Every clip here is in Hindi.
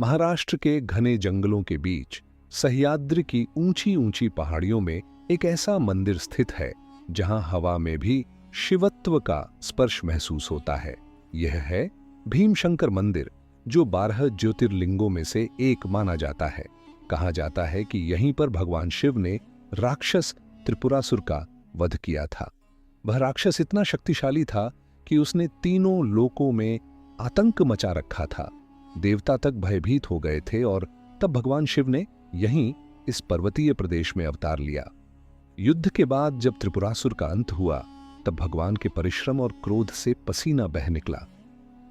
महाराष्ट्र के घने जंगलों के बीच सह्याद्री की ऊंची ऊंची पहाड़ियों में एक ऐसा मंदिर स्थित है जहां हवा में भी शिवत्व का स्पर्श महसूस होता है। यह है भीमशंकर मंदिर, जो 12 ज्योतिर्लिंगों में से एक माना जाता है। कहा जाता है कि यहीं पर भगवान शिव ने राक्षस त्रिपुरासुर का वध किया था। वह राक्षस इतना शक्तिशाली था कि उसने तीनों लोकों में आतंक मचा रखा था। देवता तक भयभीत हो गए थे और तब भगवान शिव ने यहीं इस पर्वतीय प्रदेश में अवतार लिया। युद्ध के बाद जब त्रिपुरासुर का अंत हुआ, तब भगवान के परिश्रम और क्रोध से पसीना बह निकला।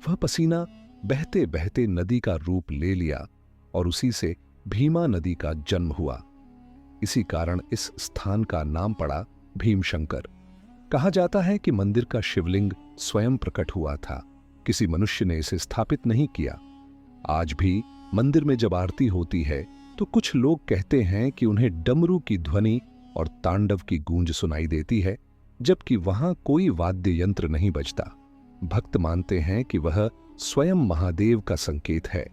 वह पसीना बहते बहते नदी का रूप ले लिया और उसी से भीमा नदी का जन्म हुआ। इसी कारण इस स्थान का नाम पड़ा भीमशंकर। कहा जाता है कि मंदिर का शिवलिंग स्वयं प्रकट हुआ था, किसी मनुष्य ने इसे स्थापित नहीं किया। आज भी मंदिर में जब आरती होती है तो कुछ लोग कहते हैं कि उन्हें डमरू की ध्वनि और तांडव की गूंज सुनाई देती है, जबकि वहां कोई वाद्य यंत्र नहीं बजता। भक्त मानते हैं कि वह स्वयं महादेव का संकेत है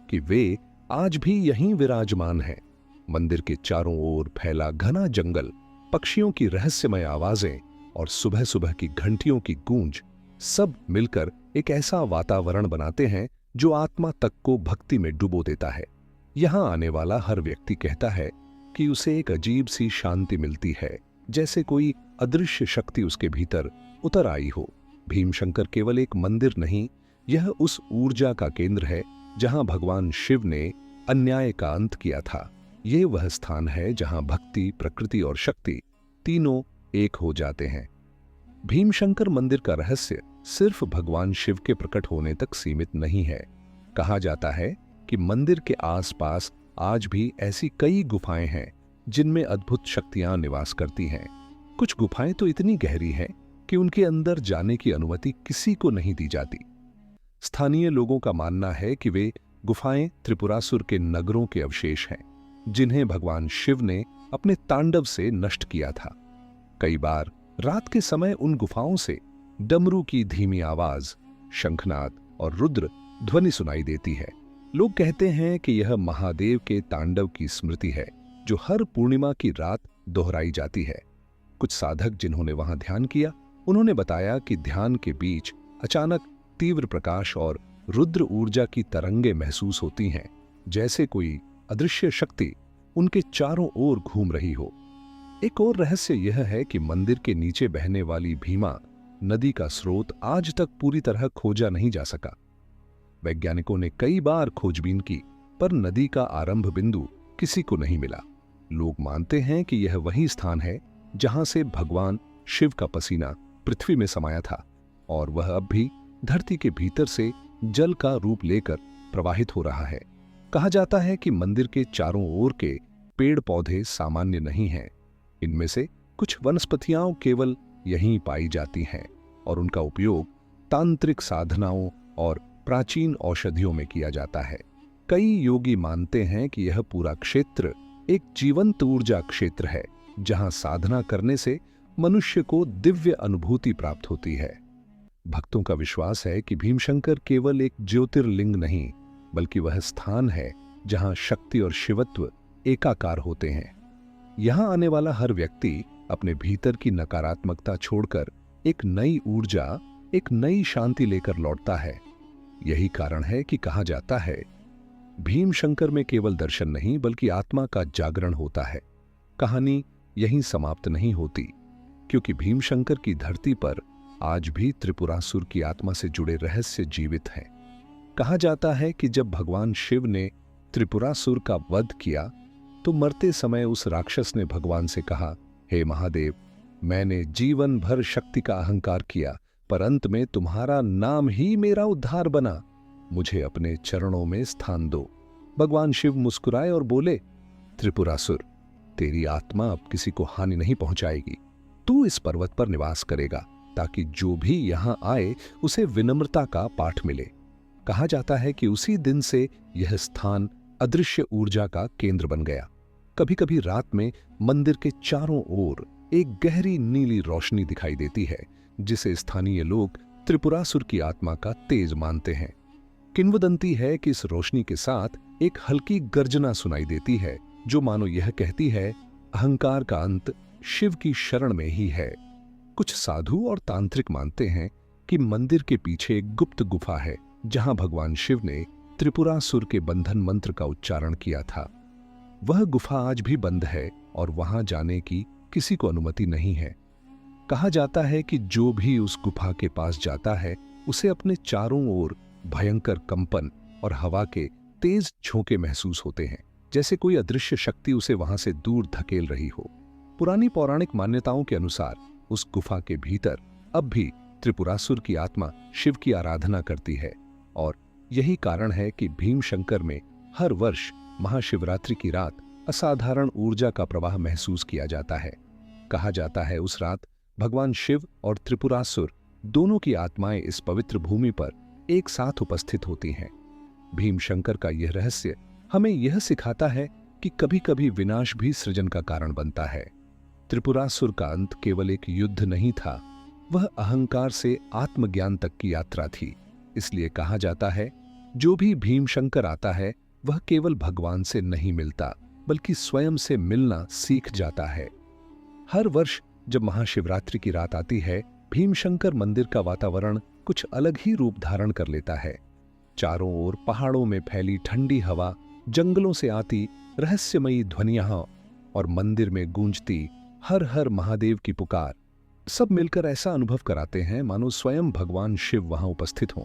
कि वे आज भी यहीं विराजमान हैं। मंदिर के चारों ओर फैला घना जंगल, पक्षियों की रहस्यमय आवाजें और सुबह सुबह की घंटियों की गूंज सब मिलकर एक ऐसा वातावरण बनाते हैं जो आत्मा तक को भक्ति में डुबो देता है। यहां आने वाला हर व्यक्ति कहता है कि उसे एक अजीब सी शांति मिलती है, जैसे कोई अदृश्य शक्ति उसके भीतर उतर आई हो। भीमशंकर केवल एक मंदिर नहीं, यह उस ऊर्जा का केंद्र है जहां भगवान शिव ने अन्याय का अंत किया था। यह वह स्थान है जहां भक्ति, प्रकृति और शक्ति तीनों एक हो जाते हैं। भीमशंकर मंदिर का रहस्य सिर्फ भगवान शिव के प्रकट होने तक सीमित नहीं है। कहा जाता है कि मंदिर के आसपास आज भी ऐसी कई गुफाएं हैं जिनमें अद्भुत शक्तियां निवास करती हैं। कुछ गुफाएं तो इतनी गहरी हैं कि उनके अंदर जाने की अनुमति किसी को नहीं दी जाती। स्थानीय लोगों का मानना है कि वे गुफाएं त्रिपुरासुर के नगरों के अवशेष हैं, जिन्हें भगवान शिव ने अपने तांडव से नष्ट किया था। कई बार रात के समय उन गुफाओं से डमरू की धीमी आवाज, शंखनाद और रुद्र ध्वनि सुनाई देती है। लोग कहते हैं कि यह महादेव के तांडव की स्मृति है, जो हर पूर्णिमा की रात दोहराई जाती है। कुछ साधक जिन्होंने वहां ध्यान किया, उन्होंने बताया कि ध्यान के बीच अचानक तीव्र प्रकाश और रुद्र ऊर्जा की तरंगे महसूस होती हैं, जैसे कोई अदृश्य शक्ति उनके चारों ओर घूम रही हो। एक और रहस्य यह है कि मंदिर के नीचे बहने वाली भीमा नदी का स्रोत आज तक पूरी तरह खोजा नहीं जा सका। वैज्ञानिकों ने कई बार खोजबीन की, पर नदी का आरंभ बिंदु किसी को नहीं मिला। लोग मानते हैं कि यह वही स्थान है जहां से भगवान शिव का पसीना पृथ्वी में समाया था और वह अब भी धरती के भीतर से जल का रूप लेकर प्रवाहित हो रहा है। कहा जाता है कि मंदिर के चारों ओर के पेड़ पौधे सामान्य नहीं हैं। इनमें से कुछ वनस्पतियां केवल यहीं पाई जाती हैं और उनका उपयोग तांत्रिक साधनाओं और प्राचीन औषधियों में किया जाता है। कई योगी मानते हैं कि यह पूरा क्षेत्र एक जीवंत ऊर्जा क्षेत्र है, जहां साधना करने से मनुष्य को दिव्य अनुभूति प्राप्त होती है। भक्तों का विश्वास है कि भीमशंकर केवल एक ज्योतिर्लिंग नहीं, बल्कि वह स्थान है जहां शक्ति और शिवत्व एकाकार होते हैं। यहां आने वाला हर व्यक्ति अपने भीतर की नकारात्मकता छोड़कर एक नई ऊर्जा, एक नई शांति लेकर लौटता है। यही कारण है कि कहा जाता है, भीमशंकर में केवल दर्शन नहीं बल्कि आत्मा का जागरण होता है। कहानी यहीं समाप्त नहीं होती, क्योंकि भीमशंकर की धरती पर आज भी त्रिपुरासुर की आत्मा से जुड़े रहस्य जीवित हैं। कहा जाता है कि जब भगवान शिव ने त्रिपुरासुर का वध किया, तो मरते समय उस राक्षस ने भगवान से कहा, हे महादेव, मैंने जीवन भर शक्ति का अहंकार किया, पर अंत में तुम्हारा नाम ही मेरा उद्धार बना। मुझे अपने चरणों में स्थान दो। भगवान शिव मुस्कुराए और बोले, त्रिपुरासुर, तेरी आत्मा अब किसी को हानि नहीं पहुंचाएगी। तू इस पर्वत पर निवास करेगा, ताकि जो भी यहां आए उसे विनम्रता का पाठ मिले। कहा जाता है कि उसी दिन से यह स्थान अदृश्य ऊर्जा का केंद्र बन गया। कभी कभी रात में मंदिर के चारों ओर एक गहरी नीली रोशनी दिखाई देती है, जिसे स्थानीय लोग त्रिपुरासुर की आत्मा का तेज मानते हैं। किंवदंती है कि इस रोशनी के साथ एक हल्की गर्जना सुनाई देती है जो मानो यह कहती है, अहंकार का अंत शिव की शरण में ही है। कुछ साधु और तांत्रिक मानते हैं कि मंदिर के पीछे एक गुप्त गुफा है जहां भगवान शिव ने त्रिपुरासुर के बंधन मंत्र का उच्चारण किया था। वह गुफा आज भी बंद है और वहां जाने की किसी को अनुमति नहीं है। कहा जाता है कि जो भी उस गुफा के पास जाता है उसे अपने चारों ओर भयंकर कंपन और हवा के तेज झोंके महसूस होते हैं, जैसे कोई अदृश्य शक्ति उसे वहां से दूर धकेल रही हो। पुरानी पौराणिक मान्यताओं के अनुसार उस गुफा के भीतर अब भी त्रिपुरासुर की आत्मा शिव की आराधना करती है और यही कारण है कि भीमशंकर में हर वर्ष महाशिवरात्रि की रात असाधारण ऊर्जा का प्रवाह महसूस किया जाता है। कहा जाता है उस रात भगवान शिव और त्रिपुरासुर दोनों की आत्माएं इस पवित्र भूमि पर एक साथ उपस्थित होती हैं। भीमशंकर का यह रहस्य हमें यह सिखाता है कि कभी-कभी विनाश भी सृजन का कारण बनता है। त्रिपुरासुर का अंत केवल एक युद्ध नहीं था, वह अहंकार से आत्मज्ञान तक की यात्रा थी। इसलिए कहा जाता है, जो भी भीमशंकर आता है वह केवल भगवान से नहीं मिलता, बल्कि स्वयं से मिलना सीख जाता है। हर वर्ष जब महाशिवरात्रि की रात आती है, भीमशंकर मंदिर का वातावरण कुछ अलग ही रूप धारण कर लेता है। चारों ओर पहाड़ों में फैली ठंडी हवा, जंगलों से आती रहस्यमयी ध्वनियां और मंदिर में गूंजती हर हर महादेव की पुकार, सब मिलकर ऐसा अनुभव कराते हैं मानो स्वयं भगवान शिव वहां उपस्थित हों।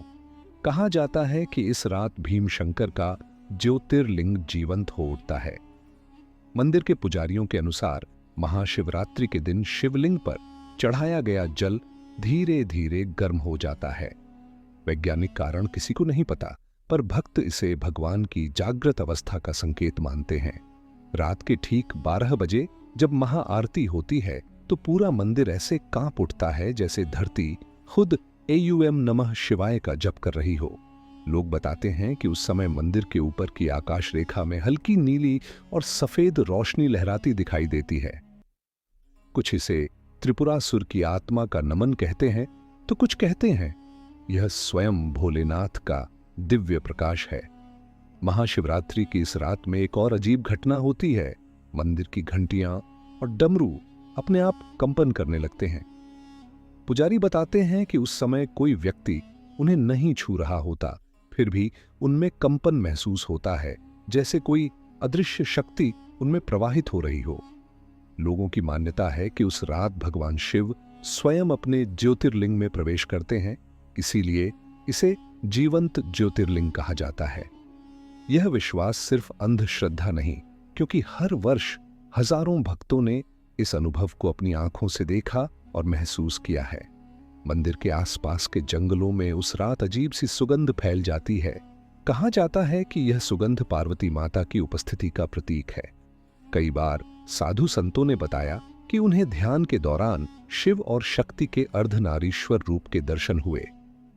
कहा जाता है कि इस रात भीमशंकर का ज्योतिर्लिंग जीवंत हो उठता है। मंदिर के पुजारियों के अनुसार महाशिवरात्रि के दिन शिवलिंग पर चढ़ाया गया जल धीरे धीरे गर्म हो जाता है। वैज्ञानिक कारण किसी को नहीं पता, पर भक्त इसे भगवान की जागृत अवस्था का संकेत मानते हैं। रात के ठीक 12 बजे जब महाआरती होती है तो पूरा मंदिर ऐसे कांप उठता है जैसे धरती खुद एयूएम नमः शिवाय का जप कर रही हो। लोग बताते हैं कि उस समय मंदिर के ऊपर की आकाश रेखा में हल्की नीली और सफेद रोशनी लहराती दिखाई देती है। कुछ इसे त्रिपुरासुर की आत्मा का नमन कहते हैं, तो कुछ कहते हैं यह स्वयं भोलेनाथ का दिव्य प्रकाश है। महाशिवरात्रि की इस रात में एक और अजीब घटना होती है। मंदिर की घंटियां और डमरू अपने आप कंपन करने लगते हैं। पुजारी बताते हैं कि उस समय कोई व्यक्ति उन्हें नहीं छू रहा होता, फिर भी उनमें कंपन महसूस होता है, जैसे कोई अदृश्य शक्ति उनमें प्रवाहित हो रही हो। लोगों की मान्यता है कि उस रात भगवान शिव स्वयं अपने ज्योतिर्लिंग में प्रवेश करते हैं, इसीलिए इसे जीवंत ज्योतिर्लिंग कहा जाता है। यह विश्वास सिर्फ अंधश्रद्धा नहीं, क्योंकि हर वर्ष हजारों भक्तों ने इस अनुभव को अपनी आंखों से देखा और महसूस किया है। मंदिर के आसपास के जंगलों में उस रात अजीब सी सुगंध फैल जाती है। कहा जाता है कि यह सुगंध पार्वती माता की उपस्थिति का प्रतीक है। कई बार साधु संतों ने बताया कि उन्हें ध्यान के दौरान शिव और शक्ति के अर्धनारीश्वर रूप के दर्शन हुए।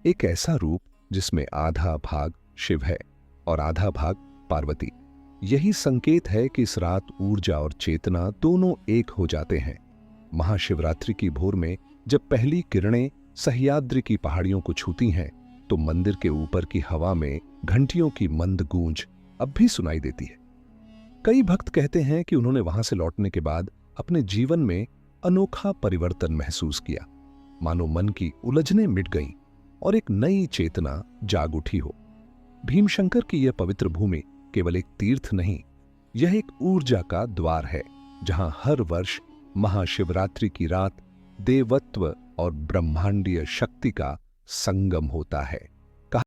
एक ऐसा रूप जिसमें आधा भाग शिव है और आधा भाग पार्वती। यही संकेत है कि इस रात ऊर्जा और चेतना दोनों एक हो जाते हैं। महाशिवरात्रि की भोर में जब पहली किरणें सह्याद्री की पहाड़ियों को छूती हैं, तो मंदिर के ऊपर की हवा में घंटियों की मंद गूंज अब भी सुनाई देती है। कई भक्त कहते हैं कि उन्होंने वहां से लौटने के बाद अपने जीवन में अनोखा परिवर्तन महसूस किया, मानो मन की उलझनें मिट गईं और एक नई चेतना जाग उठी हो। भीमशंकर की यह पवित्र भूमि केवल एक तीर्थ नहीं, यह एक ऊर्जा का द्वार है, जहां हर वर्ष महाशिवरात्रि की रात देवत्व और ब्रह्मांडीय शक्ति का संगम होता है।